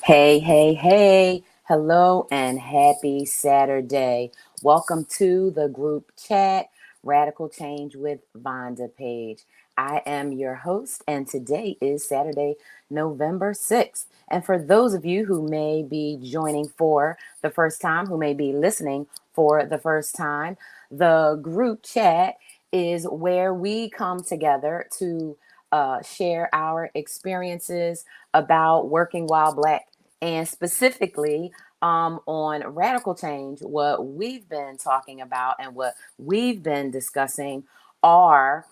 Hey, hey, hey. Hello and happy Saturday. Welcome to the group chat, Radical Change with Vonda page. I am your host, and today is Saturday, November 6th. And for those of you who may be joining for the first time, who may be listening for the first time, the group chat is where we come together to share our experiences about working while Black and specifically on radical change. What we've been talking about and what we've been discussing are,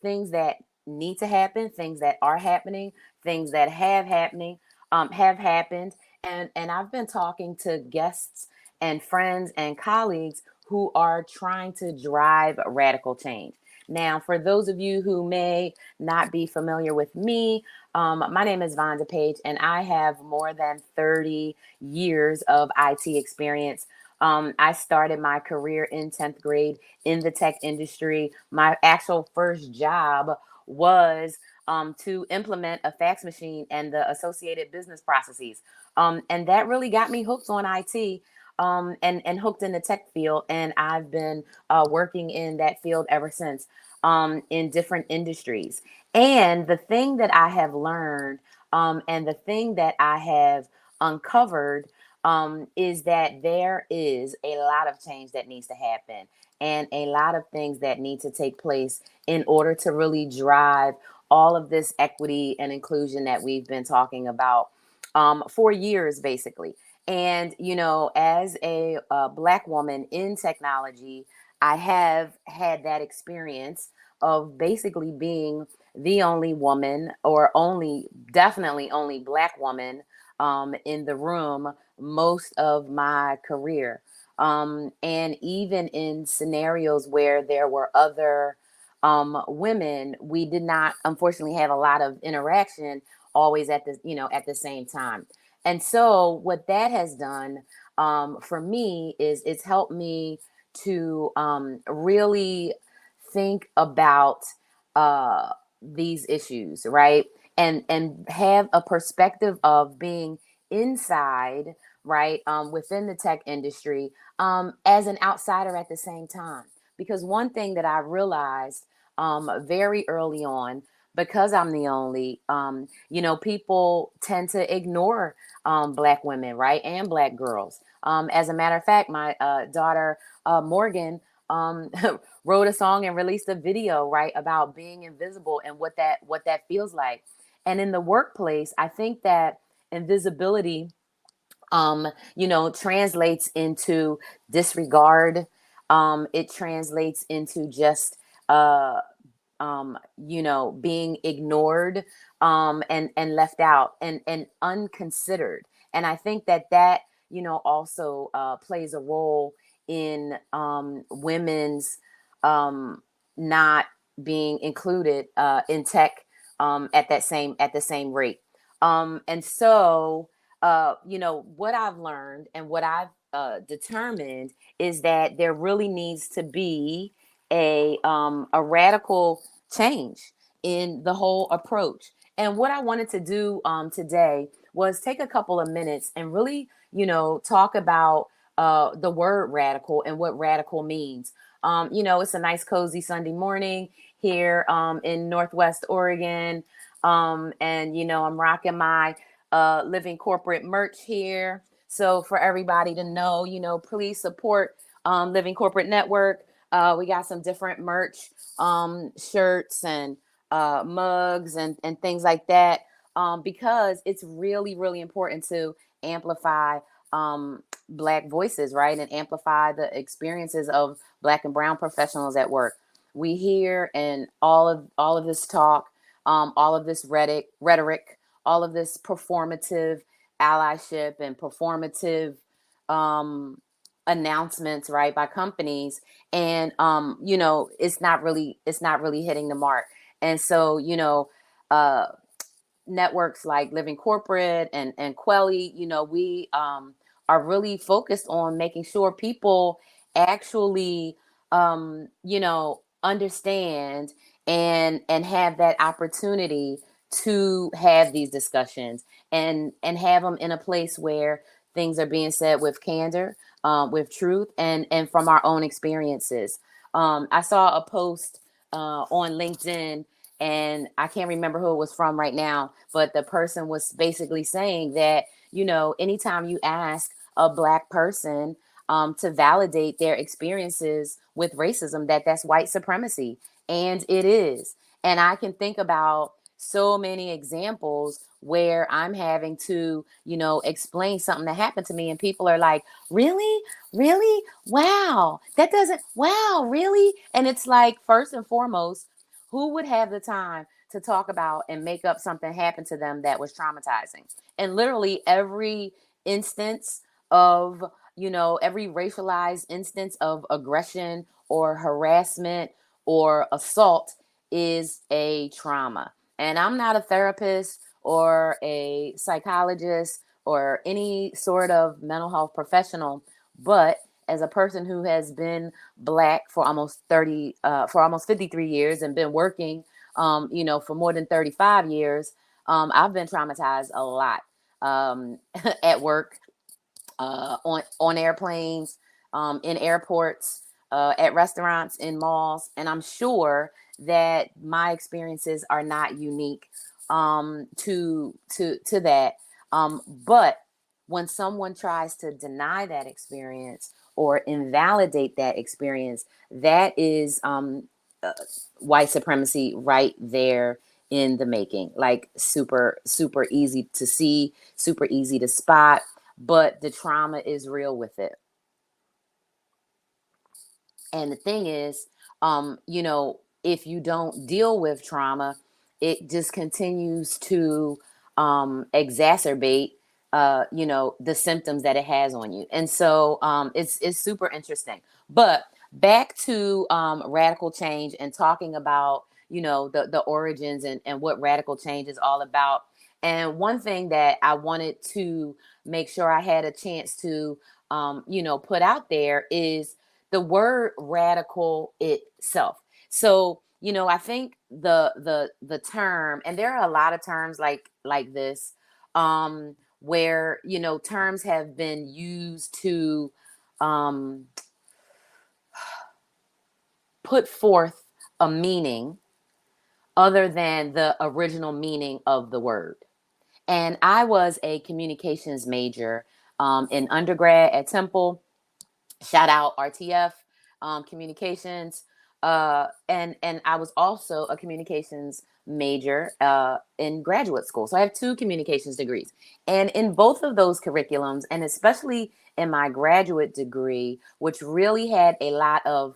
things that need to happen, things that are happening, things that have happened, and I've been talking to guests and friends and colleagues who are trying to drive radical change. Now, for those of you who may not be familiar with me, my name is Vonda Page, and I have more than 30 years of IT experience. I started my career in 10th grade in the tech industry. My actual first job was to implement a fax machine and the associated business processes. And that really got me hooked on IT. And hooked in the tech field. And I've been working in that field ever since in different industries. And the thing that I have learned and the thing that I have uncovered is that there is a lot of change that needs to happen and a lot of things that need to take place in order to really drive all of this equity and inclusion that we've been talking about for years, basically. And, as a Black woman in technology, I have had that experience of basically being the only woman, or definitely only Black woman in the room most of my career. And even in scenarios where there were other women, we did not, unfortunately, have a lot of interaction always at the same time. And so, what that has done for me is it's helped me to really think about uh, these issues, right? And have a perspective of being inside, right, within the tech industry as an outsider at the same time. Because one thing that I realized very early on, because I'm the only, people tend to ignore Black women, right, and Black girls. As a matter of fact, my daughter Morgan um, wrote a song and released a video, right, about being invisible and what that feels like. And in the workplace, I think that invisibility, translates into disregard. It translates into just uh, being ignored and left out and unconsidered. And I think that also plays a role in women's not being included in tech at the same rate. And so, what I've learned and what I've determined is that there really needs to be a radical change in the whole approach. And what I wanted to do today was take a couple of minutes and really, talk about the word radical and what radical means. It's a nice, cozy Sunday morning here in Northwest Oregon. And, I'm rocking my living corporate merch here. So for everybody to know, please support Living Corporate Network. We got some different merch, shirts and mugs and things like that, because it's really, really important to amplify Black voices, right? And amplify the experiences of Black and Brown professionals at work. We hear and all of this talk, all of this rhetoric, all of this performative allyship and performative um, announcements, right, by companies, and it's not really hitting the mark. And so, uh networks like Living Corporate and Quelly, we are really focused on making sure people actually understand and have that opportunity to have these discussions and have them in a place where things are being said with candor, with truth, and from our own experiences. I saw a post on LinkedIn, and I can't remember who it was from right now, but the person was basically saying that, anytime you ask a Black person to validate their experiences with racism, that's white supremacy. And it is. And I can think about so many examples where I'm having to, explain something that happened to me, and people are like, really? Really? Wow. That doesn't, wow, really? And it's like, first and foremost, who would have the time to talk about and make up something happened to them that was traumatizing? And literally every instance of, every racialized instance of aggression or harassment or assault is a trauma. And I'm not a therapist or a psychologist or any sort of mental health professional, but as a person who has been Black for almost 53 years and been working, for more than 35 years, I've been traumatized a lot, at work, on airplanes, in airports, at restaurants, in malls, and I'm sure that my experiences are not unique, to that. But when someone tries to deny that experience or invalidate that experience, that is, uh, white supremacy right there in the making. Like, super, super easy to see, super easy to spot, but the trauma is real with it. And the thing is, if you don't deal with trauma, it just continues to exacerbate, the symptoms that it has on you. And so, it's super interesting. But back to radical change and talking about, the origins and what radical change is all about. And one thing that I wanted to make sure I had a chance to, put out there is the word radical itself. So, I think the term, and there are a lot of terms like this, where, terms have been used to um, put forth a meaning other than the original meaning of the word. And I was a communications major in undergrad at Temple. Shout out RTF, communications, and I was also a communications major in graduate school. So I have two communications degrees, and in both of those curriculums, and especially in my graduate degree, which really had a lot of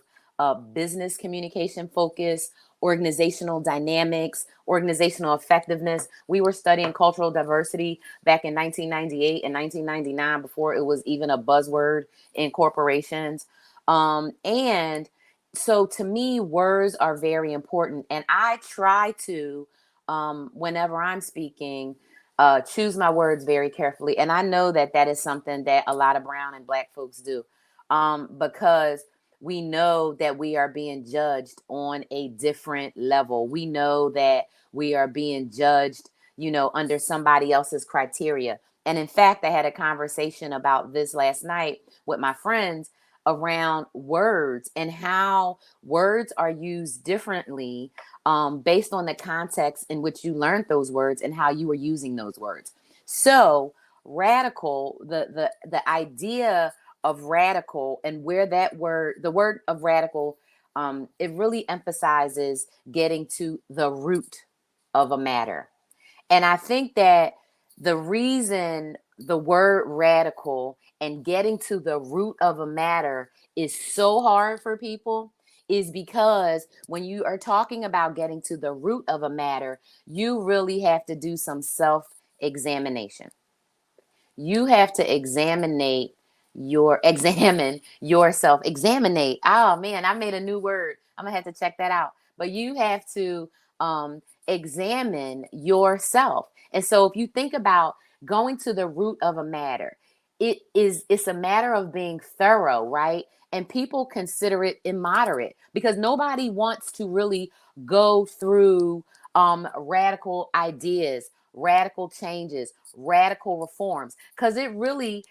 business communication focus, organizational dynamics, organizational effectiveness. We were studying cultural diversity back in 1998 and 1999, before it was even a buzzword in corporations. And so to me, words are very important. And I try to, whenever I'm speaking, choose my words very carefully. And I know that that is something that a lot of brown and Black folks do, because we know that we are being judged on a different level. We know that we are being judged, under somebody else's criteria. And in fact, I had a conversation about this last night with my friends around words and how words are used differently, based on the context in which you learned those words and how you were using those words. So, radical, the idea of radical, and where that word, the word of radical, it really emphasizes getting to the root of a matter. And I think that the reason the word radical and getting to the root of a matter is so hard for people is because when you are talking about getting to the root of a matter, you really have to do some self examination. You have to examine yourself. Examinate. Oh man, I made a new word. I'm gonna have to check that out. But you have to examine yourself. And so if you think about going to the root of a matter, it's a matter of being thorough, right? and people consider it immoderate because nobody wants to really go through radical ideas, radical changes, radical reforms, because it really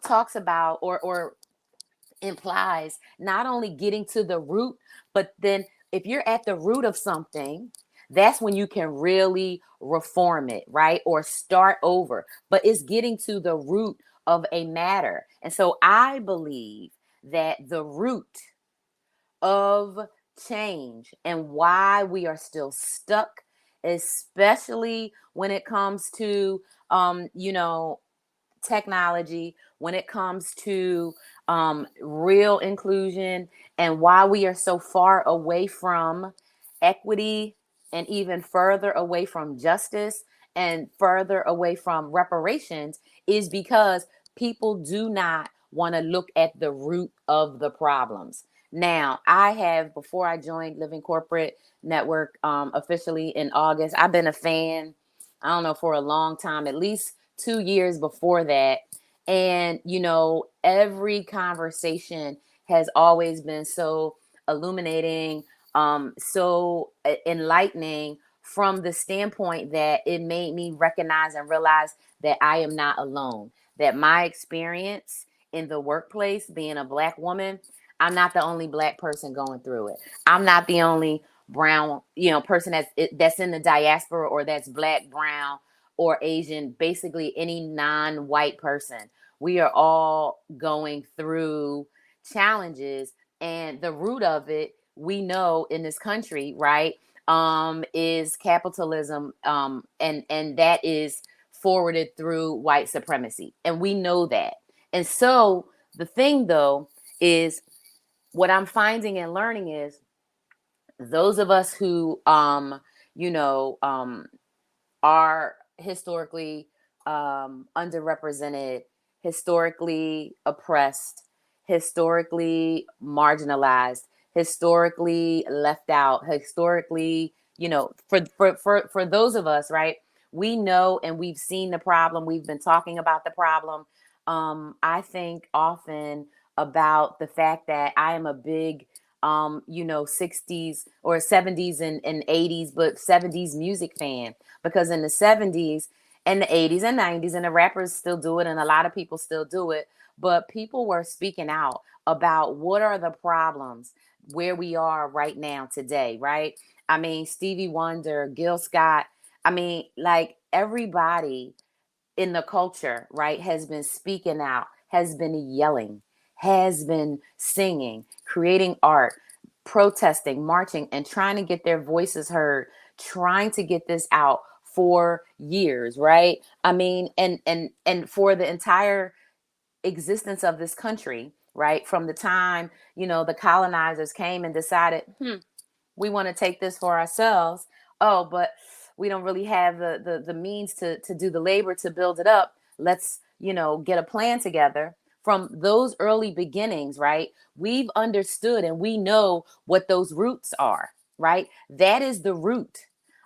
talks about or implies not only getting to the root, but then if you're at the root of something, that's when you can really reform it, right? Or start over. But it's getting to the root of a matter. And so I believe that the root of change and why we are still stuck, especially when it comes to, you know, technology, when it comes to real inclusion, and why we are so far away from equity and even further away from justice and further away from reparations, is because people do not want to look at the root of the problems. Now, I have, before I joined Living Corporate Network officially in August, I've been a fan, I don't know, for a long time, at least 2 years before that. And, you know, every conversation has always been so illuminating, so enlightening from the standpoint that it made me recognize and realize that I am not alone, that my experience in the workplace, being a Black woman, I'm not the only Black person going through it. I'm not the only brown, you know, person that's in the diaspora or that's Black, brown, or Asian, basically any non-white person. We are all going through challenges, and the root of it, we know in this country, right, is capitalism, and that is forwarded through white supremacy, and we know that. And so the thing, though, is what I'm finding and learning is those of us who, you know, are historically underrepresented, historically oppressed, historically marginalized, historically left out, historically, you know, for those of us, right? We know and we've seen the problem. We've been talking about the problem. I think often about the fact that I am a big you know, 60s or 70s and 80s, but 70s music fan, because in the 70s and the 80s and 90s, and the rappers still do it and a lot of people still do it, but people were speaking out about what are the problems where we are right now today, right? I mean, Stevie Wonder, Gil Scott, I mean, like everybody in the culture, right, has been speaking out, has been yelling, has been singing, creating art, protesting, marching, and trying to get their voices heard, trying to get this out for years, right? I mean, and for the entire existence of this country, right? From the time, you know, the colonizers came and decided, we want to take this for ourselves. Oh, but we don't really have the means to do the labor to build it up. Let's, you know, get a plan together. From those early beginnings, right? We've understood and we know what those roots are, right? That is the root.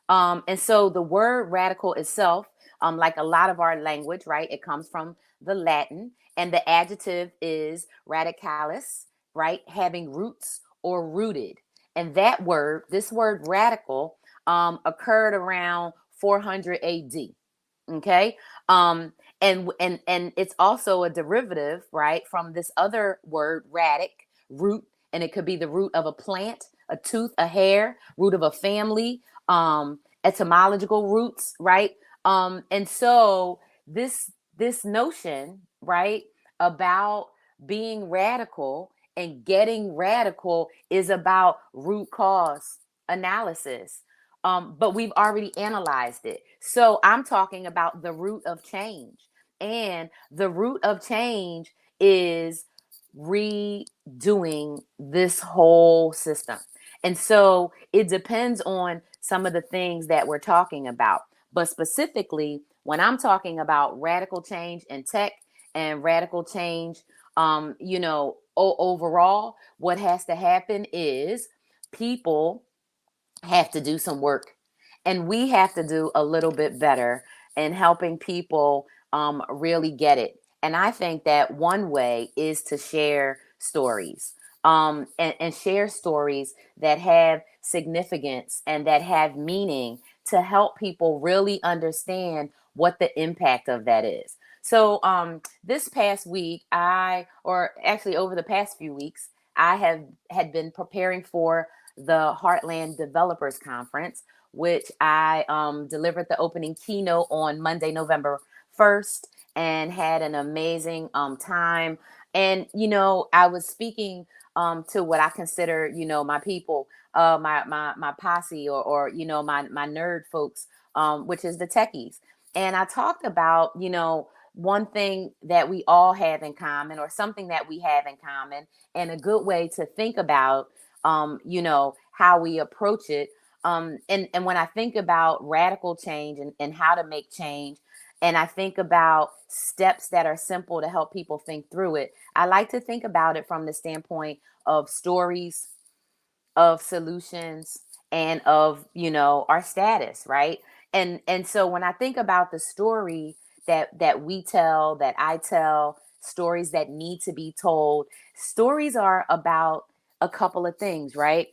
And so the word radical itself, like a lot of our language, right? It comes from the Latin, and the adjective is radicalis, right? Having roots or rooted. And that word, this word radical, occurred around 400 AD. Okay. And it's also a derivative, right, from this other word, radic, root, and it could be the root of a plant, a tooth, a hair, root of a family, etymological roots, right? And so this notion, right, about being radical and getting radical is about root cause analysis. But we've already analyzed it. So I'm talking about the root of change. And the root of change is redoing this whole system. And so it depends on some of the things that we're talking about. But specifically, when I'm talking about radical change in tech and radical change, you know, overall, what has to happen is people have to do some work, and we have to do a little bit better in helping people really get it. And I think that one way is to share stories, and share stories that have significance and that have meaning to help people really understand what the impact of that is. So this past week, or actually over the past few weeks, I had been preparing for the Heartland Developers Conference, which I delivered the opening keynote on Monday, November 1st, and had an amazing time. And, I was speaking to what I consider, my people, my posse, or my nerd folks, which is the techies. And I talked about, one thing that we all have in common, or something that we have in common, and a good way to think about, how we approach it. And when I think about radical change, and how to make change, and I think about steps that are simple to help people think through it, I like to think about it from the standpoint of stories, of solutions, and of our status, right? And so when I think about the story that we tell, that I tell, stories that need to be told, stories are about a couple of things, right?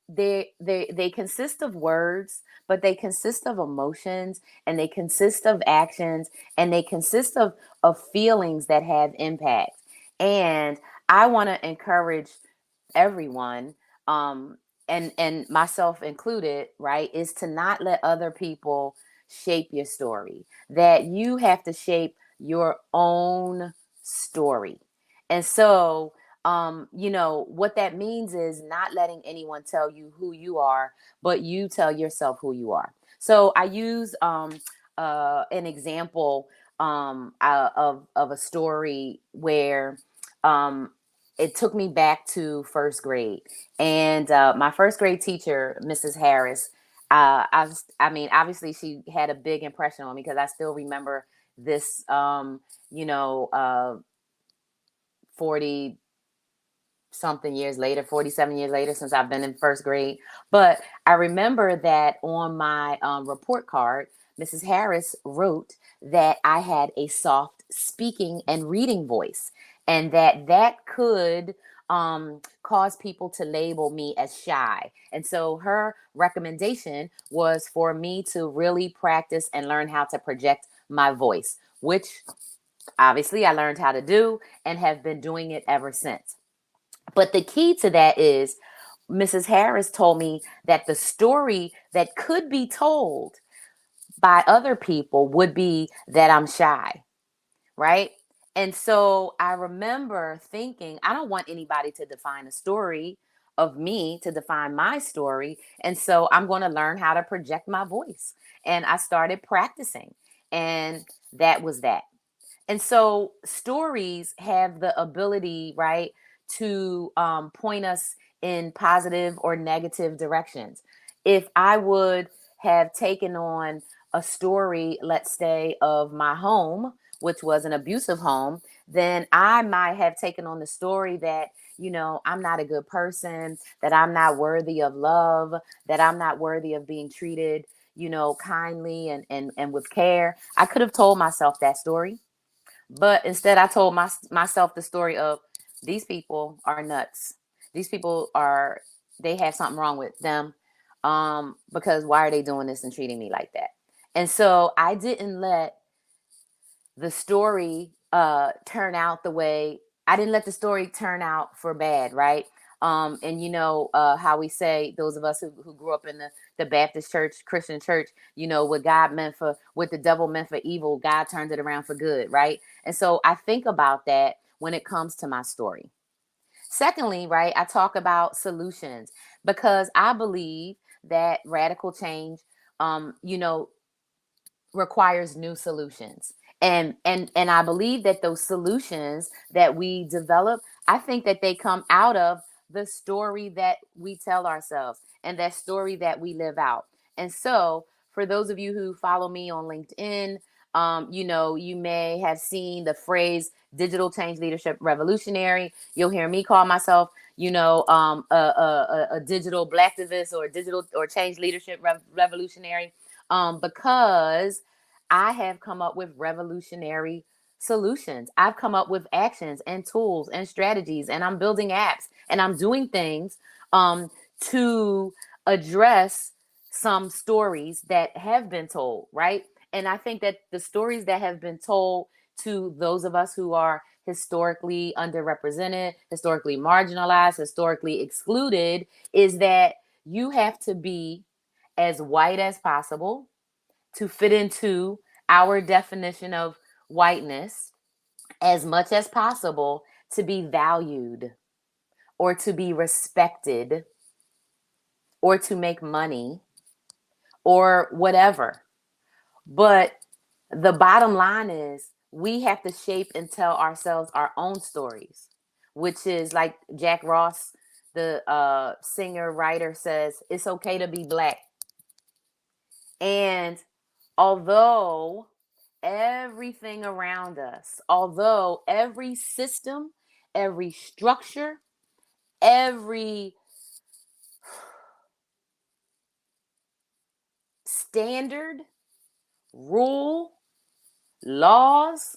They consist of words, but they consist of emotions, and they consist of actions, and they consist of feelings that have impact. And I want to encourage everyone, um and myself included, right, is to not let other people shape your story, that you have to shape your own story. And so what that means is not letting anyone tell you who you are, but you tell yourself who you are. So I use an example of a story where um it took me back to first grade. And my first grade teacher, Mrs. Harris, I mean, obviously, she had a big impression on me, because I still remember this, you know, uh, 40 something years later, 47 years later, since I've been in first grade. But I remember that on my report card, Mrs. Harris wrote that I had a soft speaking and reading voice, and that could cause people to label me as shy. And so her recommendation was for me to really practice and learn how to project my voice, which obviously I learned how to do and have been doing it ever since. But the key to that is Mrs. Harris told me that the story that could be told by other people would be that I'm shy, right? And so I remember thinking, I don't want anybody to define a story of me, to define my story. And so I'm going to learn how to project my voice. And I started practicing. And that was that. And so stories have the ability, right, to point us in positive or negative directions. If I would have taken on a story, let's say, of my home, which was an abusive home, then I might have taken on the story that, I'm not a good person, that I'm not worthy of love, that I'm not worthy of being treated, kindly and with care. I could have told myself that story, but instead, I told myself the story of, these people are nuts. These people they have something wrong with them. Because why are they doing this and treating me like that? And so I didn't let the story turn out the way I didn't let the story turn out for bad, right? And how we say, those of us who grew up in the Baptist church, Christian church, what the devil meant for evil, God turned it around for good, right? And so I think about that when it comes to my story. Secondly, right, I talk about solutions, because I believe that radical change, um, you know, requires new solutions. And I believe that those solutions that we develop, I think that they come out of the story that we tell ourselves, and that story that we live out. And so for those of you who follow me on LinkedIn, you may have seen the phrase digital change leadership revolutionary. You'll hear me call myself, a digital blacktivist, or digital or change leadership revolutionary, because I have come up with revolutionary solutions. I've come up with actions and tools and strategies, and I'm building apps and I'm doing things to address some stories that have been told, right? And I think that the stories that have been told to those of us who are historically underrepresented, historically marginalized, historically excluded, is that you have to be as white as possible to fit into our definition of whiteness, as much as possible to be valued or to be respected or to make money or whatever. But the bottom line is we have to shape and tell ourselves our own stories, which is like Jack Ross, the singer writer, says, it's okay to be black. And although everything around us, although every system, every structure, every standard, rule, laws,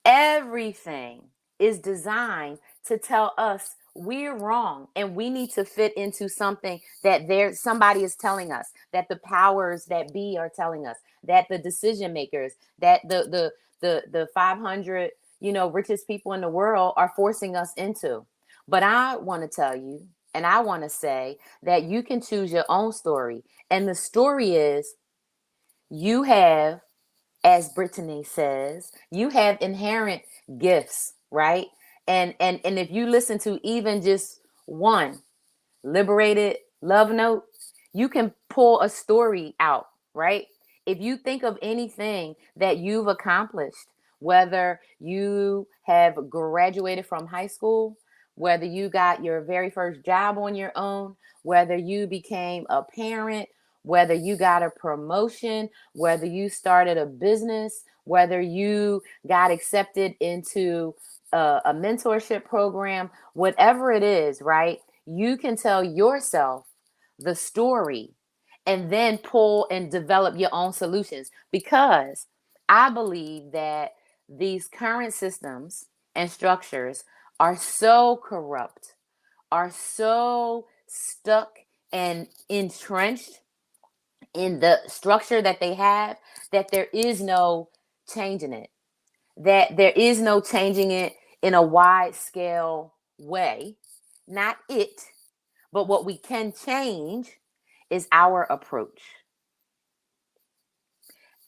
everything is designed to tell us we're wrong and we need to fit into something that somebody is telling us, that the powers that be are telling us, that the decision makers, that the 500 richest people in the world are forcing us into. But I want to tell you, and I want to say that you can choose your own story, and the story is you have, as Brittany says, you have inherent gifts, right? And if you listen to even just one liberated love note, you can pull a story out, right? If you think of anything that you've accomplished, whether you have graduated from high school, whether you got your very first job on your own, whether you became a parent, whether you got a promotion, whether you started a business, whether you got accepted into a mentorship program, whatever it is, right? You can tell yourself the story and then pull and develop your own solutions, because I believe that these current systems and structures are so corrupt, are so stuck and entrenched in the structure that they have, that there is no changing it, that there is no changing it in a wide scale way. Not it, but what we can change is our approach,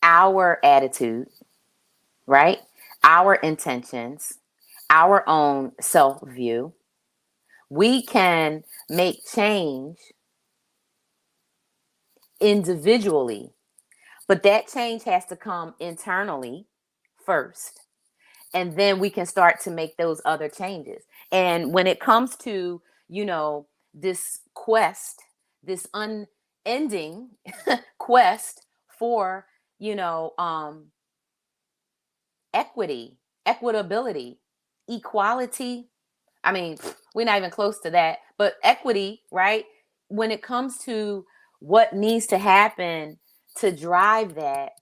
our attitude, right? Our intentions, our own self view. We can make change individually, but that change has to come internally first. And then we can start to make those other changes. And when it comes to, this quest, this unending quest for, you know, um, equity, equitability, equality. I mean, we're not even close to that, but equity, right? When it comes to what needs to happen to drive that,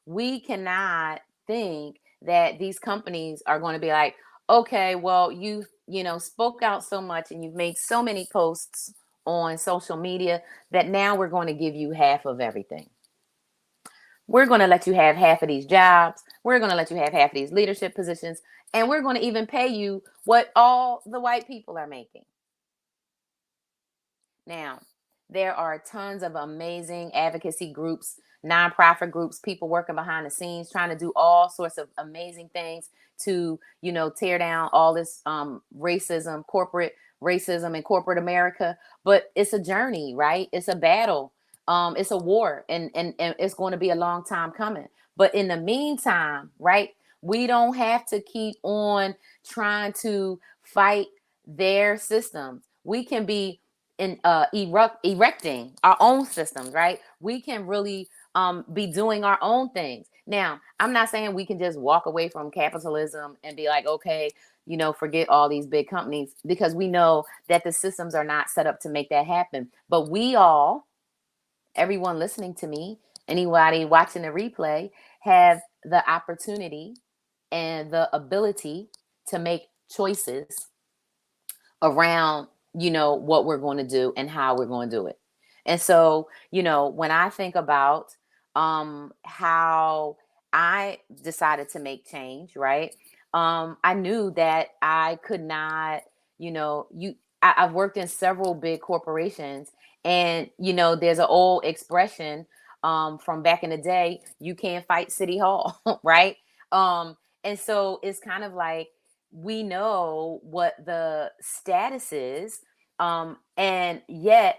we cannot think that these companies are going to be like, okay, well, spoke out so much and you've made so many posts on social media that now we're going to give you half of everything. We're going to let you have half of these jobs. We're going to let you have half of these leadership positions. And we're going to even pay you what all the white people are making. Now, there are tons of amazing advocacy groups, nonprofit groups, people working behind the scenes, trying to do all sorts of amazing things to, tear down all this racism, corporate racism in corporate America. But it's a journey, right? It's a battle. It's a war, and it's going to be a long time coming. But in the meantime, right, we don't have to keep on trying to fight their systems. We can be in erecting our own systems, right? We can really be doing our own things. Now, I'm not saying we can just walk away from capitalism and be like, okay, forget all these big companies, because we know that the systems are not set up to make that happen. But we all, everyone listening to me, anybody watching the replay, have the opportunity and the ability to make choices around, what we're going to do and how we're going to do it. And so, when I think about how I decided to make change, right? I knew that I could not, I've worked in several big corporations, and there's an old expression from back in the day: you can't fight City Hall, right? And so it's kind of like, we know what the status is, and yet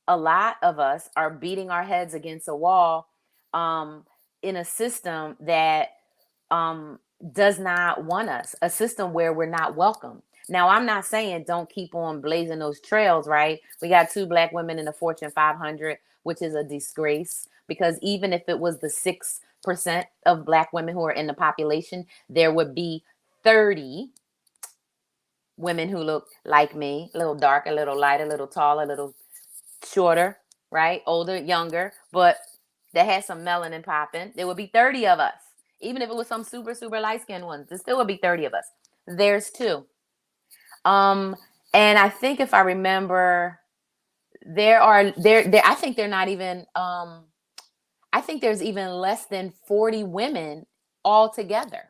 a lot of us are beating our heads against a wall, um, in a system that um, does not want us, a system where we're not welcome. Now, I'm not saying don't keep on blazing those trails, right? We got 2 Black women in the Fortune 500, which is a disgrace, because even if it was the 6% of Black women who are in the population, there would be 30 women who look like me, a little darker, a little lighter, a little taller, a little shorter, right? Older, younger, but that has some melanin popping. There would be 30 of us. Even if it was some super, super light skinned ones, there still would be 30 of us. There's two. Um, and I think if I remember, there I think they're not even I think there's even less than 40 women altogether.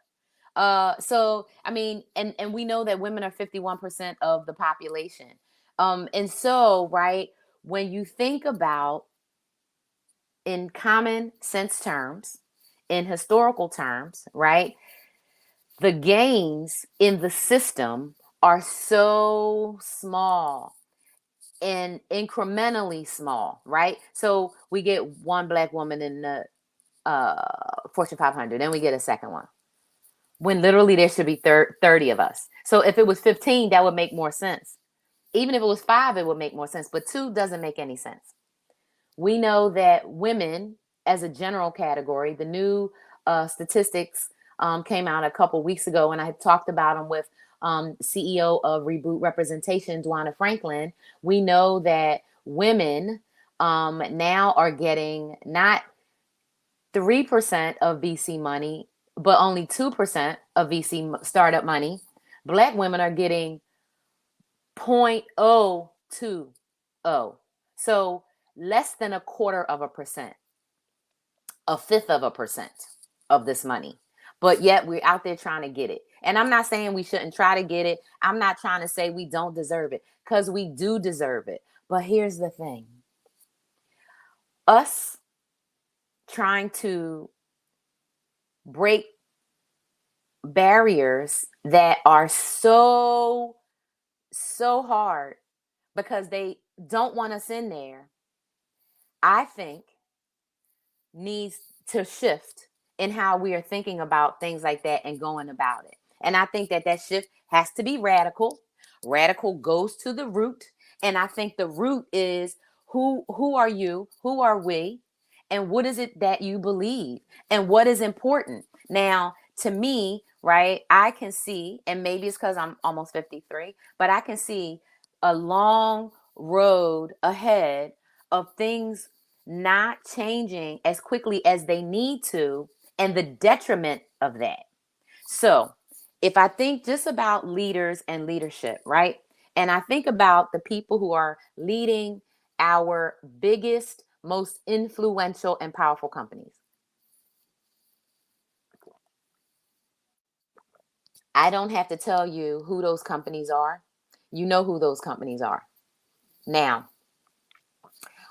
So I mean, and we know that women are 51% of the population. And so, right, when you think about, in common sense terms, in historical terms, right, the gains in the system are so small and incrementally small, right? So we get one Black woman in the Fortune 500, then we get a second one, when literally there should be 30 of us. So if it was 15, that would make more sense. Even if it was 5, it would make more sense. But 2 doesn't make any sense. We know that women, as a general category, the new statistics came out a couple weeks ago, and I had talked about them with CEO of Reboot Representation, Dwana Franklin. We know that women now are getting not 3% of VC money, but only 2% of VC startup money. Black women are getting 0.020. So less than a quarter of a percent, a fifth of a percent of this money. But yet we're out there trying to get it. And I'm not saying we shouldn't try to get it. I'm not trying to say we don't deserve it, because we do deserve it. But here's the thing: us trying to break barriers that are so, so hard because they don't want us in there, I think needs to shift in how we are thinking about things like that and going about it. And I think that shift has to be radical. Radical goes to the root, and I think the root is, who are you? Who are we? And what is it that you believe? And what is important? Now, to me, right, I can see, and maybe it's because I'm almost 53, but I can see a long road ahead of things not changing as quickly as they need to, and the detriment of that. So, if I think just about leaders and leadership, right? And I think about the people who are leading our biggest, most influential and powerful companies. I don't have to tell you who those companies are. You know who those companies are. Now,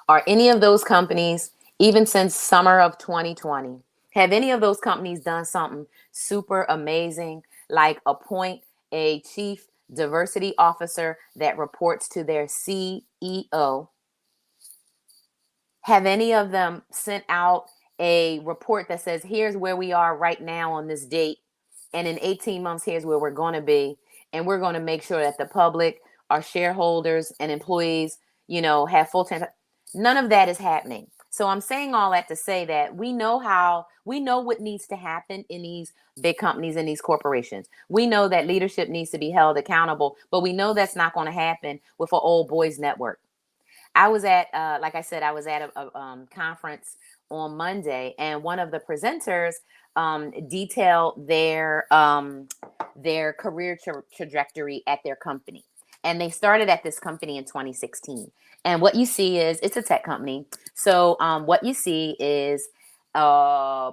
are any of those companies, even since summer of 2020, have any of those companies done something super amazing, like appoint a chief diversity officer that reports to their CEO? Have any of them sent out a report that says, here's where we are right now on this date, and in 18 months, here's where we're going to be, and we're going to make sure that the public, our shareholders and employees, have full time? None of that is happening. So I'm saying all that to say that we know what needs to happen in these big companies and these corporations. We know that leadership needs to be held accountable, but we know that's not going to happen with an old boys network. I was at, like I said, I was at a conference on Monday, and one of the presenters detail their career trajectory at their company. And they started at this company in 2016. And what you see is it's a tech company. So what you see is a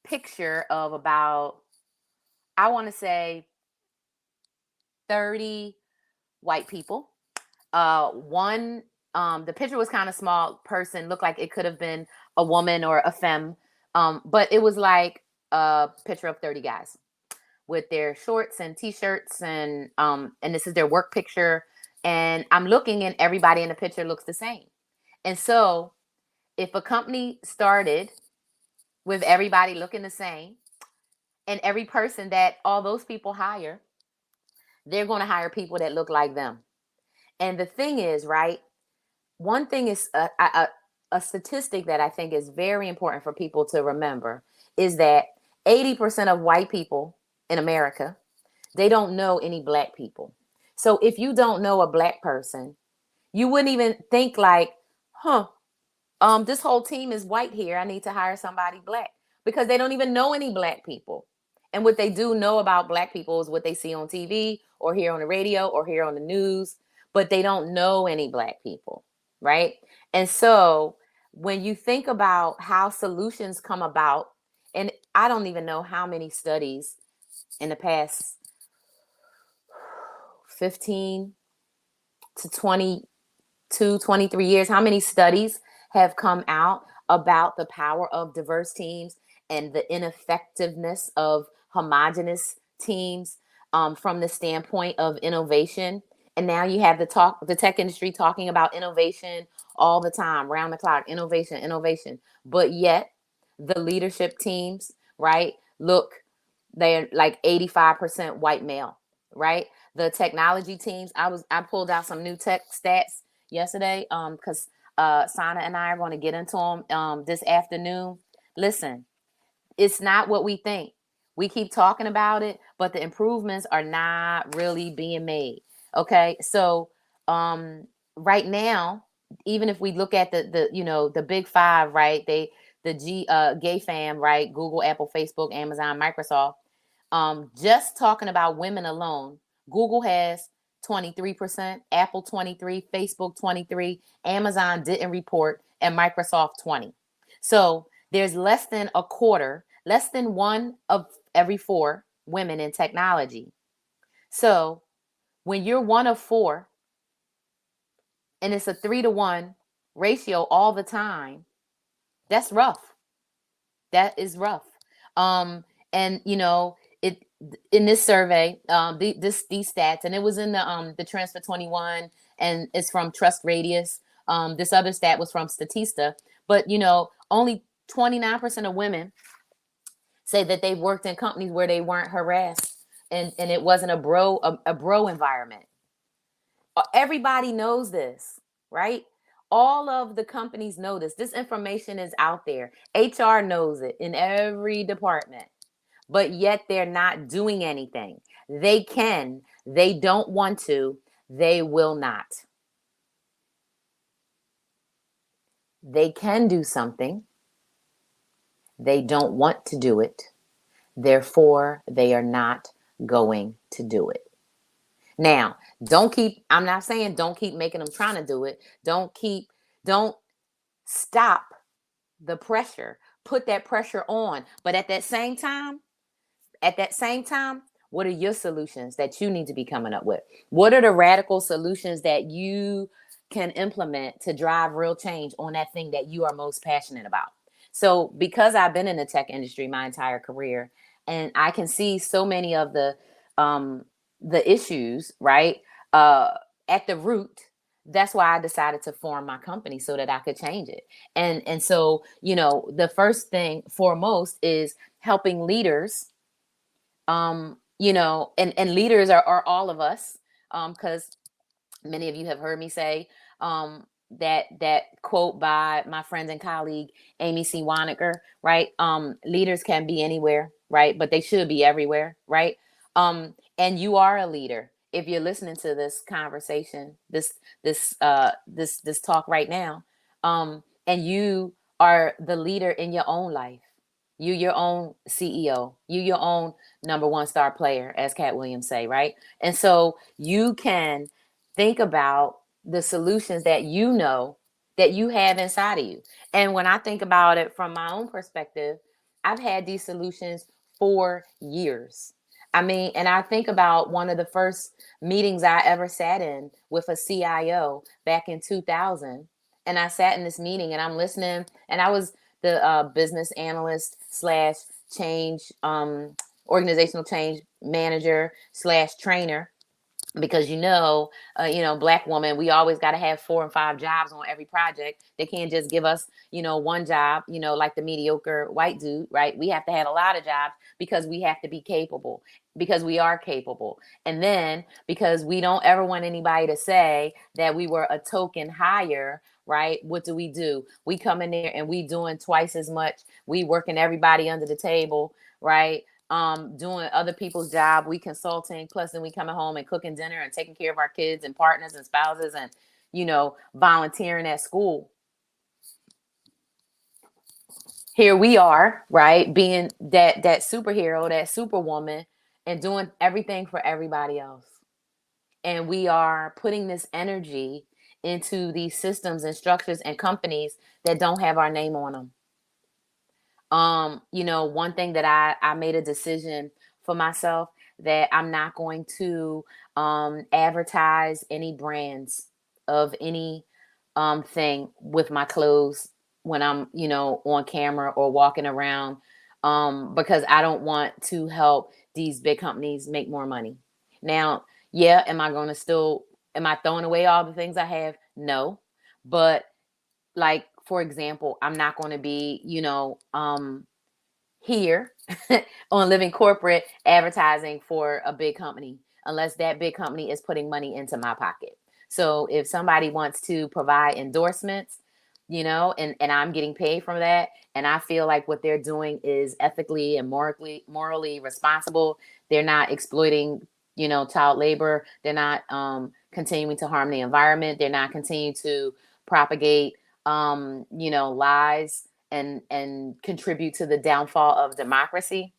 picture of about, I want to say, 30 white people. One, the picture was kind of small. Person looked like it could have been a woman or a femme, but it was like a picture of 30 guys with their shorts and t-shirts, and this is their work picture. And I'm looking, and everybody in the picture looks the same. And so, if a company started with everybody looking the same, and every person that all those people hire, they're going to hire people that look like them. And the thing is, right? One thing is a statistic that I think is very important for people to remember is that 80% of white people in America, they don't know any black people. So if you don't know a black person, you wouldn't even think like, huh, this whole team is white here. I need to hire somebody black, because they don't even know any black people. And what they do know about black people is what they see on TV or hear on the radio or hear on the news, but they don't know any black people, right? And so when you think about how solutions come about, and I don't even know how many studies in the past 15 to 22, 23 years, how many studies have come out about the power of diverse teams and the ineffectiveness of homogenous teams, from the standpoint of innovation. And now you have the tech industry talking about innovation all the time, round the clock, innovation. But yet the leadership teams, right? Look, they're like 85% white male, right? The technology teams, I pulled out some new tech stats yesterday, because Sana and I are going to get into them this afternoon. Listen, it's not what we think. We keep talking about it, but the improvements are not really being made. Okay, so right now, even if we look at the big five, right? The gay fam, right? Google, Apple, Facebook, Amazon, Microsoft. Just talking about women alone, Google has 23%, Apple 23, Facebook 23, Amazon didn't report, and Microsoft 20. So there's less than a quarter, less than one of every four women in technology. So when you're one of four and it's a 3-to-1 ratio all the time, that's rough. That is rough. And it in this survey, these stats, and it was in the Transfer 21, and it's from Trust Radius. This other stat was from Statista, but only 29% of women say that they've worked in companies where they weren't harassed, and it wasn't a bro environment. Everybody knows this, right? All of the companies know this. This information is out there. HR knows it in every department, but yet they're not doing anything. They can, they don't want to, they will not. They can do something, they don't want to do it. Therefore, they are not going to do it. Now, I'm not saying don't keep making them trying to do it. Don't stop the pressure. Put that pressure on. But at that same time, what are your solutions that you need to be coming up with? What are the radical solutions that you can implement to drive real change on that thing that you are most passionate about? So because I've been in the tech industry my entire career, and I can see so many of the issues, right, at the root, that's why I decided to form my company so that I could change it. And so, the first thing foremost is helping leaders, and leaders are all of us, because many of you have heard me say that quote by my friend and colleague Amy C. Wanecker, right? Leaders can be anywhere, right? But they should be everywhere, right? And you are a leader if you're listening to this conversation, this talk right now, and you are the leader in your own life. You your own CEO. You your own number one star player, as Cat Williams say, right? And so you can think about the solutions that you know that you have inside of you. And when I think about it from my own perspective, I've had these solutions for years. I mean, and I think about one of the first meetings I ever sat in with a CIO back in 2000. And I sat in this meeting and I'm listening, and I was the business analyst slash change, organizational change manager slash trainer, because black woman, we always got to have 4 and 5 jobs on every project. They can't just give us one job, like the mediocre white dude, right? We have to have a lot of jobs because we have to be capable, because we are capable. And then because we don't ever want anybody to say that we were a token hire, right? What do? We come in there and we doing twice as much. We working everybody under the table, right? Doing other people's job, we consulting, plus then we coming home and cooking dinner and taking care of our kids and partners and spouses, and volunteering at school. Here we are, right, being that superhero, that superwoman, and doing everything for everybody else. And we are putting this energy into these systems and structures and companies that don't have our name on them. One thing that I made a decision for myself, that I'm not going to advertise any brands of any thing with my clothes when I'm, on camera or walking around, because I don't want to help these big companies make more money. Now, yeah, am I throwing away all the things I have? No. But like, for example, I'm not going to be, here on Living Corporate advertising for a big company unless that big company is putting money into my pocket. So if somebody wants to provide endorsements, and I'm getting paid from that, and I feel like what they're doing is ethically and morally responsible, they're not exploiting, child labor, they're not continuing to harm the environment, they're not continuing to propagate lies and contribute to the downfall of democracy,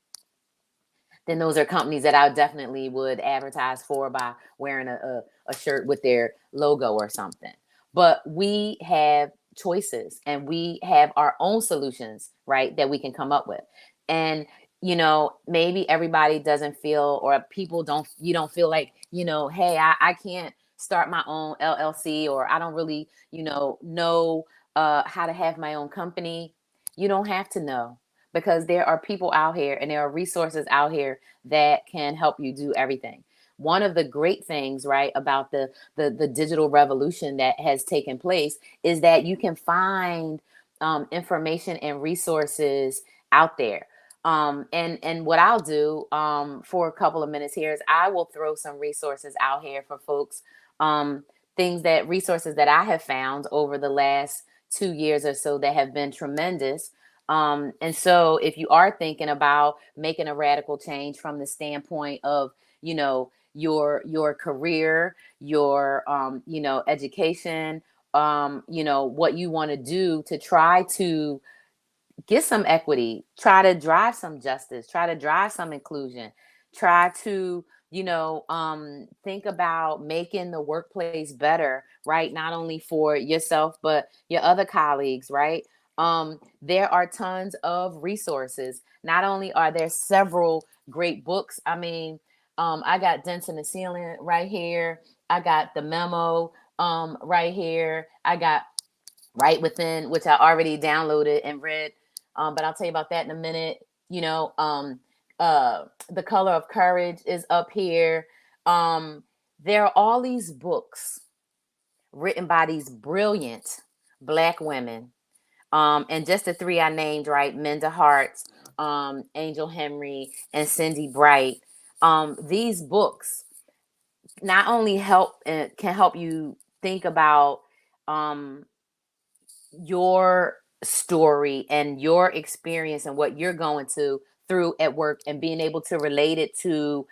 then those are companies that I definitely would advertise for by wearing a shirt with their logo or something. But we have choices and we have our own solutions, right, that we can come up with. And maybe everybody doesn't feel, or people don't, you don't feel like, hey, I can't start my own LLC, or I don't really, know how to have my own company. You don't have to know, because there are people out here and there are resources out here that can help you do everything. One of the great things, right, about the digital revolution that has taken place is that you can find information and resources out there. And what I'll do for a couple of minutes here is I will throw some resources out here for folks. Resources that I have found over the last 2 years or so that have been tremendous. And so if you are thinking about making a radical change from the standpoint of, your career, your, education, what you want to do to try to get some equity, try to drive some justice, try to drive some inclusion, try to, think about making the workplace better, right? Not only for yourself, but your other colleagues, right? There are tons of resources. Not only are there several great books, I mean, I got Dents in the Ceiling right here. I got the memo right here. I got Right Within, which I already downloaded and read. But I'll tell you about that in a minute. The Color of Courage is up here. There are all these books written by these brilliant Black women. And just the three I named, right? Minda Hart, Angel Henry, and Cindy Bright. These books not only can help you think about your story and your experience and what you're going through at work, and being able to relate it to,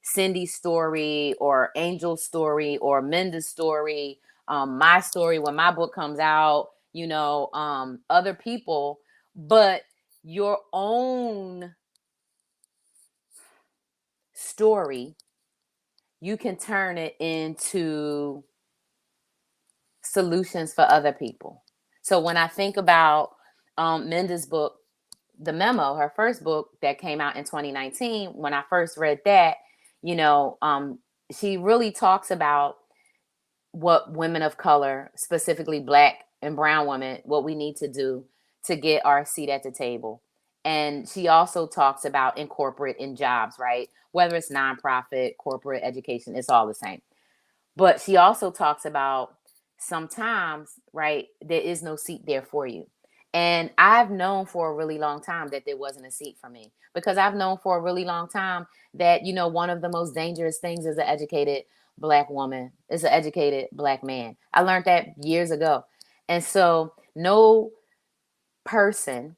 Cindy's story or Angel's story or Minda's story, my story when my book comes out, other people. But your own story, you can turn it into solutions for other people. So when I think about Minda's book, The Memo, her first book that came out in 2019, when I first read that, you know, she really talks about what women of color, specifically Black and brown women, what we need to do to get our seat at the table. And she also talks about in corporate, in jobs, right? Whether it's nonprofit, corporate, education, it's all the same. But she also talks about sometimes, right, there is no seat there for you. And I've known for a really long time that there wasn't a seat for me, because I've known for a really long time that, you know, one of the most dangerous things is an educated Black woman is an educated Black man. I learned that years ago. And so no person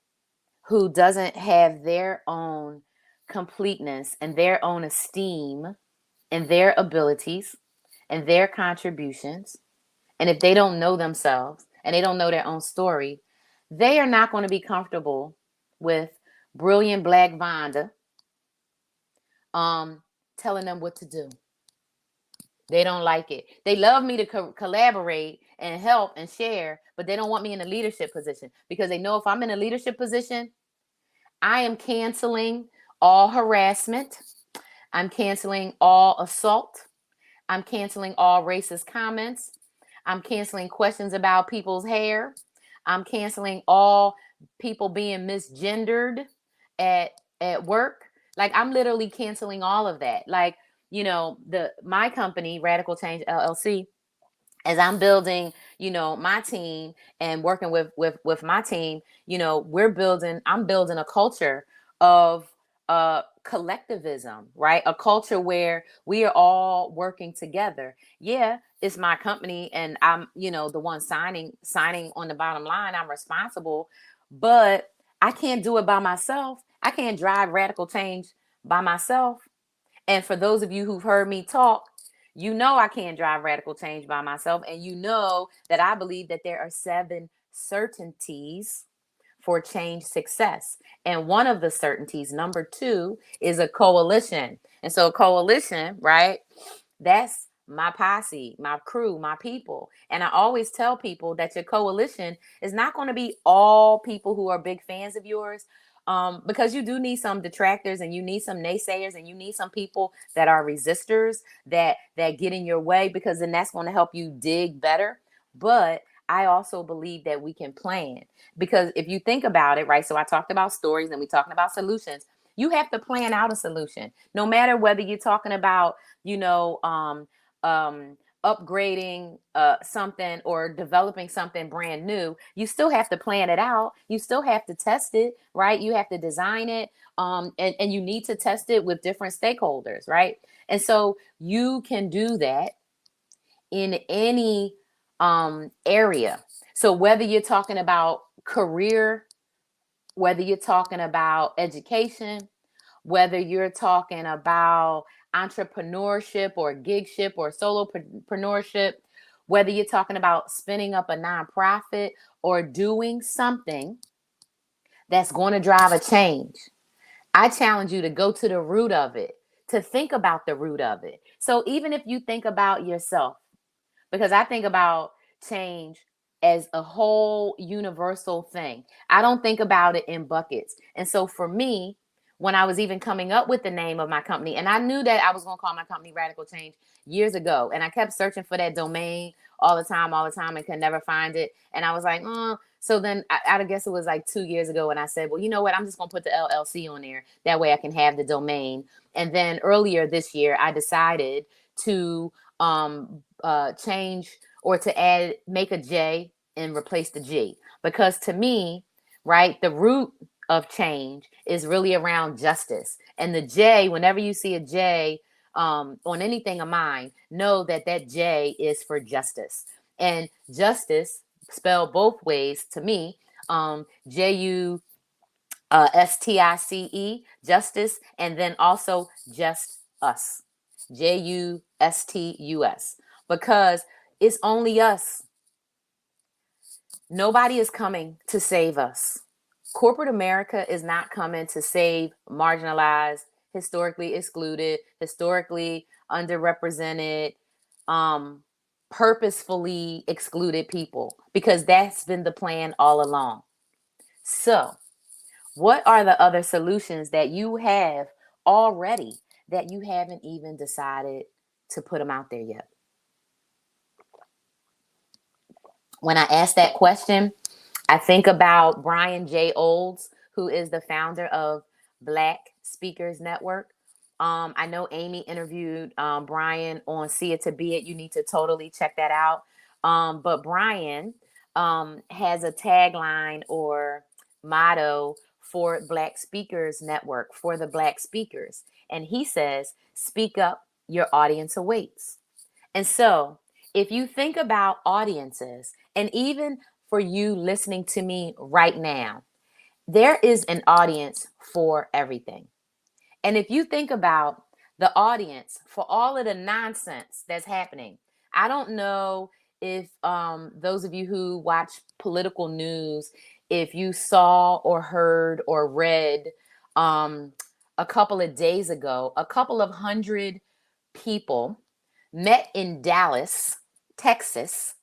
who doesn't have their own completeness and their own esteem and their abilities and their contributions, and if they don't know themselves and they don't know their own story, they are not going to be comfortable with brilliant Black Vonda telling them what to do. They don't like it. They love me to collaborate and help and share, but they don't want me in a leadership position, because they know if I'm in a leadership position, I am canceling all harassment. I'm canceling all assault. I'm canceling all racist comments. I'm canceling questions about people's hair. I'm canceling all people being misgendered at work. Like, I'm literally canceling all of that. Like, you know, my company, Radical Change LLC, as I'm building, you know, my team and working with my team, you know, I'm building a culture of collectivism, right? A culture where we are all working together. Yeah, it's my company and I'm, you know, the one signing on the bottom line. I'm responsible, but I can't do it by myself. I can't drive radical change by myself. And for those of you who've heard me talk, you know I can't drive radical change by myself. And you know that I believe that there are 7 certainties for change success. And one of the certainties, number 2, is a coalition. And so a coalition, right? That's my posse, my crew, my people. And I always tell people that your coalition is not going to be all people who are big fans of yours. Because you do need some detractors and you need some naysayers and you need some people that are resistors that get in your way, because then that's going to help you dig better. But I also believe that we can plan, because if you think about it, right? So I talked about stories and we talking about solutions. You have to plan out a solution, no matter whether you're talking about, you know, upgrading something or developing something brand new. You still have to plan it out. You still have to test it, right? You have to design it, and you need to test it with different stakeholders, right? And so you can do that in any area. So whether you're talking about career, whether you're talking about education, whether you're talking about entrepreneurship or gigship or solopreneurship, whether you're talking about spinning up a nonprofit or doing something that's going to drive a change, I challenge you to go to the root of it, to think about the root of it. So even if you think about yourself, because I think about change as a whole universal thing. I don't think about it in buckets. And so for me, when I was even coming up with the name of my company, and I knew that I was going to call my company Radical Change years ago, and I kept searching for that domain all the time, and could never find it. And I was like, oh. So then I guess it was like 2 years ago, and I said, well, you know what? I'm just going to put the LLC on there. That way I can have the domain. And then earlier this year, I decided to change, or to make a J and replace the G, because to me, right, the root of change is really around justice. And the J, whenever you see a J on anything of mine, know that that J is for justice. And justice, spelled both ways to me, Justice, justice, and then also just us, Justus, because it's only us. Nobody is coming to save us. Corporate America is not coming to save marginalized, historically excluded, historically underrepresented, um, purposefully excluded people, because that's been the plan all along. So, what are the other solutions that you have already that you haven't even decided to put them out there yet? When I ask that question, I think about Brian J. Olds, who is the founder of Black Speakers Network. I know Amy interviewed Brian on See It to Be It. You need to totally check that out. But Brian has a tagline or motto for Black Speakers Network, for the Black speakers. And he says, "Speak up, your audience awaits." And so, if you think about audiences, and even for you listening to me right now, there is an audience for everything. And if you think about the audience for all of the nonsense that's happening, I don't know if those of you who watch political news, if you saw or heard or read um, a couple of days ago, a couple of hundred people met in Dallas, Texas.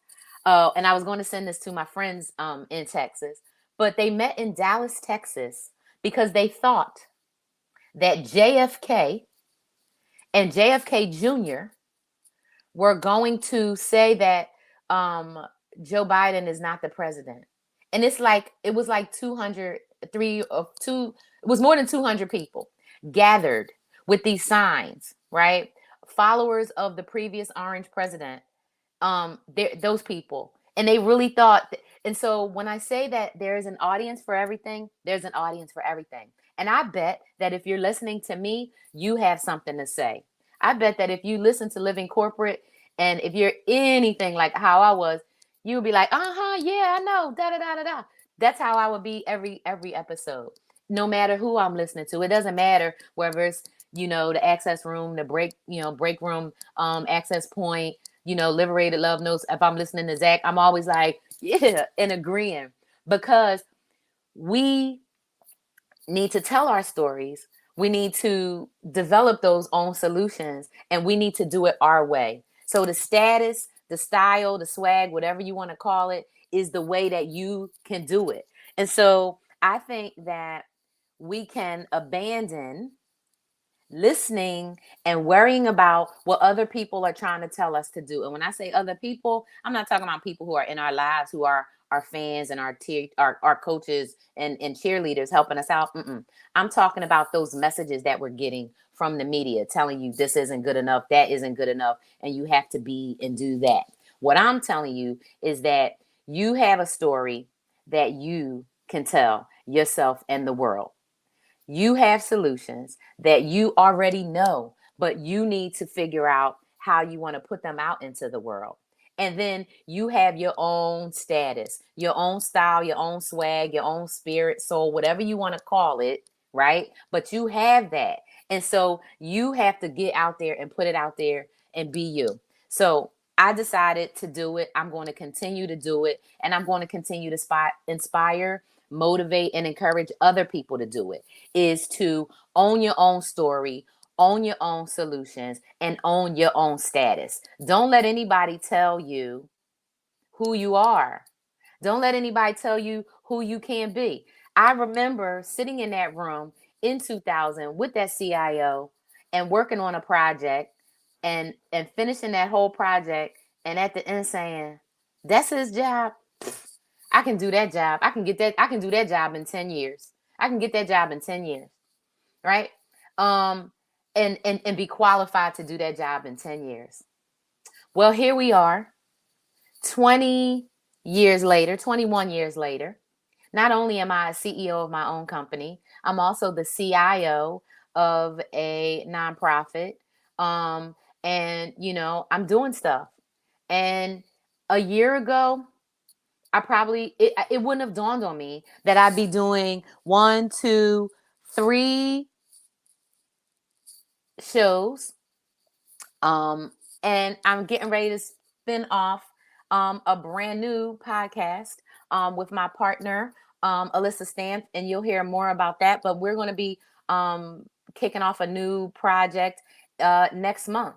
And I was going to send this to my friends in Texas, but they met in Dallas, Texas, because they thought that JFK and JFK Jr. were going to say that um, Joe Biden is not the president. And it's like, it was like 200, it was more than 200 people gathered with these signs, right? Followers of the previous orange president, those people. And they really thought, and so when I say that there's an audience for everything, there's an audience for everything. And I bet that if you're listening to me, you have something to say. I bet that if you listen to Living Corporate, and if you're anything like how I was, you would be like, uh-huh, yeah, I know, da da da da da. That's how I would be every episode. No matter who I'm listening to. It doesn't matter whether it's, the access room, the break room, access point, liberated love notes. If I'm listening to Zach, I'm always like, yeah, and agreeing, because we need to tell our stories. We need to develop those own solutions, and we need to do it our way. So the status, the style, the swag, whatever you want to call it, is the way that you can do it. And so I think that we can abandon listening and worrying about what other people are trying to tell us to do. And when I say other people, I'm not talking about people who are in our lives, who are our fans and our coaches and cheerleaders helping us out. I'm talking about those messages that we're getting from the media telling you this isn't good enough, that isn't good enough, and you have to be and do that. What I'm telling you is that you have a story that you can tell yourself and the world. You have solutions that you already know, but you need to figure out how you want to put them out into the world. And then you have your own status, your own style, your own swag, your own spirit, soul, whatever you want to call it, right? But you have that. And so you have to get out there and put it out there and be you. So I decided to do it. I'm going to continue to do it. And I'm going to continue to inspire, motivate, and encourage other people to do it, is to own your own story, own your own solutions, and own your own status. Don't let anybody tell you who you are. Don't let anybody tell you who you can be. I remember sitting in that room in 2000 with that CIO and working on a project and finishing that whole project, and at the end saying, "That's his job. I can do that job. I can do that job in 10 years. I can get that job in 10 years." Right? Um, and be qualified to do that job in 10 years. Well, here we are, 20 years later, 21 years later. Not only am I a CEO of my own company, I'm also the CIO of a nonprofit. Um, and, I'm doing stuff. And a year ago, it wouldn't have dawned on me that I'd be doing 1, 2, 3 shows. And I'm getting ready to spin off a brand new podcast with my partner. Alyssa Stamp, and you'll hear more about that. But we're going to be kicking off a new project next month.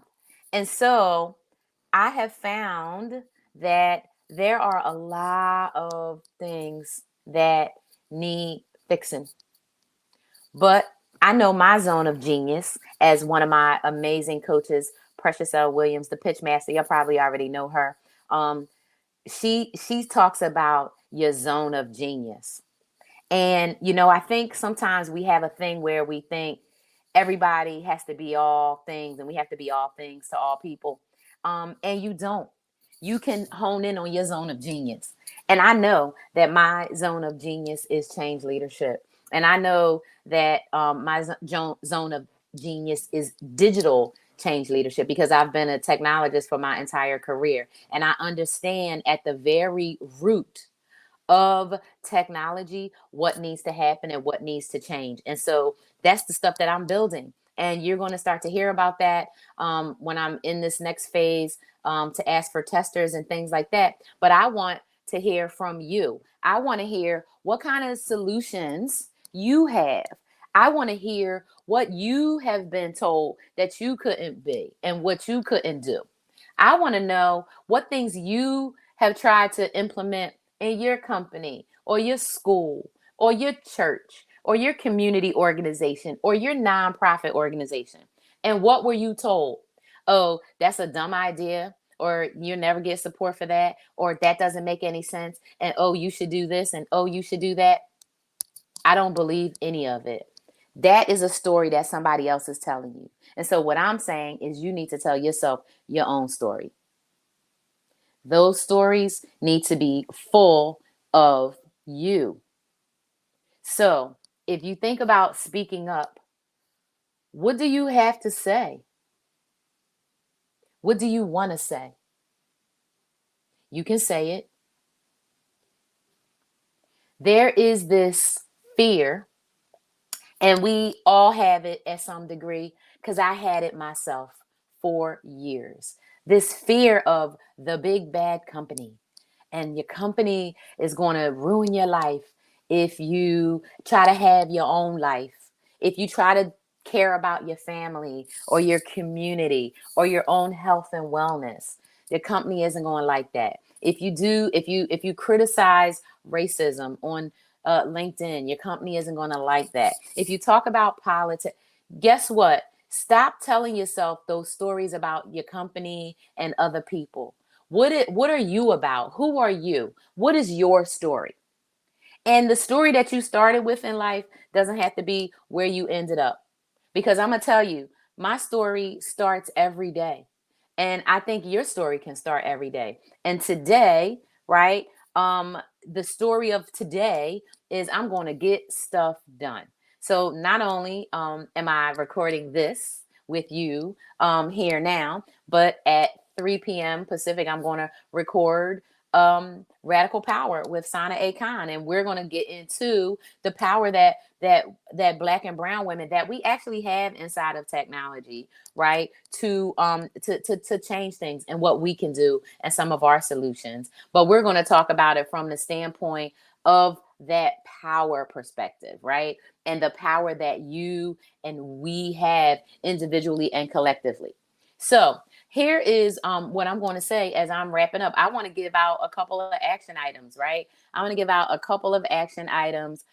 And so I have found that there are a lot of things that need fixing. But I know my zone of genius as one of my amazing coaches, Precious L. Williams, the pitch master. You probably already know her. Um, she talks about your zone of genius. And, I think sometimes we have a thing where we think everybody has to be all things and we have to be all things to all people. And you don't. You can hone in on your zone of genius. And I know that my zone of genius is change leadership. And I know that my zone of genius is digital change leadership because I've been a technologist for my entire career. And I understand at the very root of technology what needs to happen and what needs to change. And so that's the stuff that I'm building. And you're going to start to hear about that when I'm in this next phase to ask for testers and things like that. But I want to hear from you. I want to hear what kind of solutions you have. I want to hear what you have been told that you couldn't be and what you couldn't do. I want to know what things you have tried to implement in your company or your school or your church or your community organization or your nonprofit organization. And what were you told? Oh, that's a dumb idea, or you'll never get support for that, or that doesn't make any sense. And oh, you should do this, and oh, you should do that. I don't believe any of it. That is a story that somebody else is telling you. And so, what I'm saying is, you need to tell yourself your own story. Those stories need to be full of you. So, if you think about speaking up, what do you have to say? What do you want to say? You can say it. There is this fear, and we all have it at some degree, because I had it myself for years. This fear of the big bad company. And your company is going to ruin your life if you try to have your own life. If you try to care about your family or your community or your own health and wellness, your company isn't going to like that. If you criticize racism on LinkedIn, your company isn't going to like that. If you talk about politics, guess what? Stop telling yourself those stories about your company and other people. What are you about? Who are you? What is your story? And the story that you started with in life doesn't have to be where you ended up. Because I'm going to tell you, my story starts every day. And I think your story can start every day. And today, right? The story of today is I'm going to get stuff done. So not only am I recording this with you here now, but at 3 p.m. Pacific, I'm going to record Radical Power with Sana A. Khan, and we're going to get into the power that Black and brown women that we actually have inside of technology, right? To change things and what we can do and some of our solutions. But we're going to talk about it from the standpoint of that power perspective, right? And the power that you and we have individually and collectively. So here is what I'm going to say as I'm wrapping up. I want to give out a couple of action items, right? I want to give out a couple of action items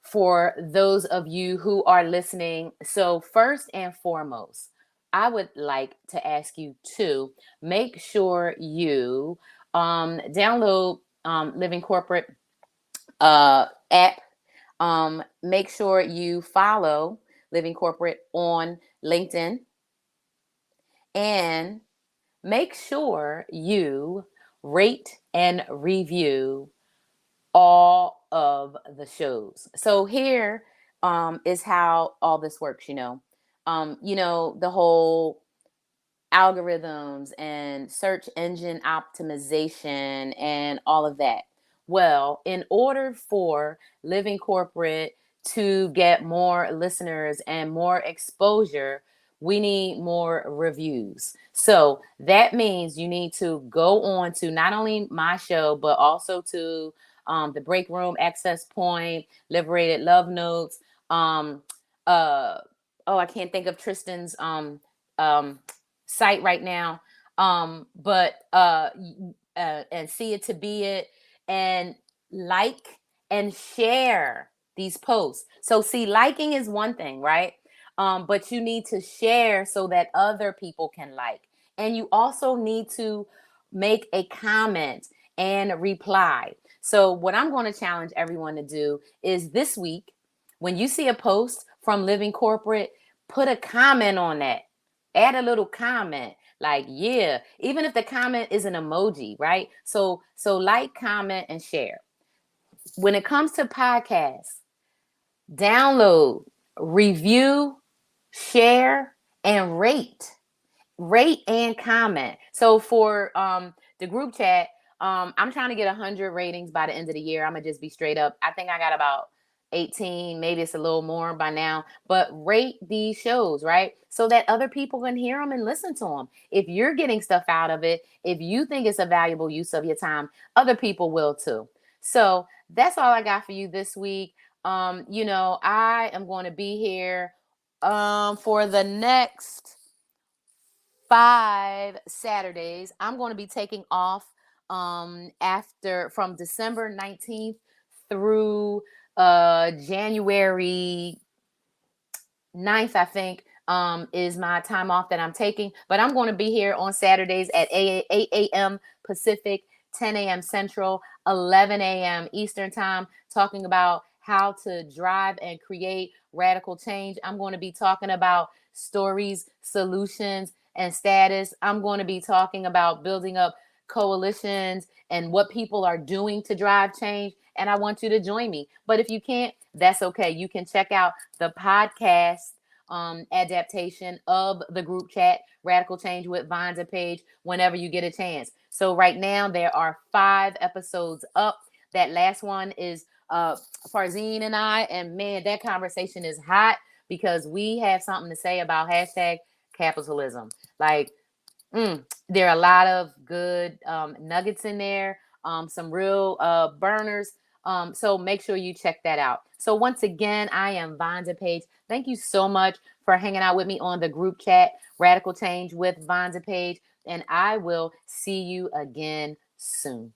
for those of you who are listening. So first and foremost, I would like to ask you to make sure you download Living Corporate app. Make sure you follow Living Corporate on LinkedIn, and make sure you rate and review all of the shows. So here is how all this works, the whole algorithms and search engine optimization and all of that. Well, in order for Living Corporate to get more listeners and more exposure, we need more reviews. So that means you need to go on to not only my show, but also to the break room, access point, liberated love notes. Um, uh, oh, I can't think of Tristan's um, site right now. But and see it to be it, and like and share these posts. So see, liking is one thing, right? But you need to share so that other people can like. And you also need to make a comment and reply. So, what I'm going to challenge everyone to do is this week, when you see a post from Living Corporate, put a comment on that. Add a little comment like, yeah, even if the comment is an emoji, right? So like, comment, and share. When it comes to podcasts, download, review, share, and rate and comment. So for the group chat, I'm trying to get 100 ratings by the end of the year. I'm gonna just be straight up. I think I got about 18, maybe it's a little more by now, but rate these shows, right? So that other people can hear them and listen to them. If you're getting stuff out of it, if you think it's a valuable use of your time, other people will too. So that's all I got for you this week. I am going to be here for the next 5 Saturdays. I'm going to be taking off after from December 19th through January 9th, I think, is my time off that I'm taking. But I'm going to be here on Saturdays at 8 a.m. Pacific, 10 a.m. Central, 11 a.m. Eastern Time, talking about how to drive and create radical change. I'm going to be talking about stories, solutions, and status. I'm going to be talking about building up coalitions and what people are doing to drive change. And I want you to join me. But if you can't, that's okay. You can check out the podcast adaptation of the group chat, Radical Change with Vonda page, whenever you get a chance. So right now there are 5 episodes up. That last one is Farzine and I, and man, that conversation is hot because we have something to say about hashtag capitalism. Like, there are a lot of good nuggets in there, some real burners. So make sure you check that out. So once again, I am Vonda Page. Thank you so much for hanging out with me on the group chat, Radical Change with Vonda Page. And I will see you again soon.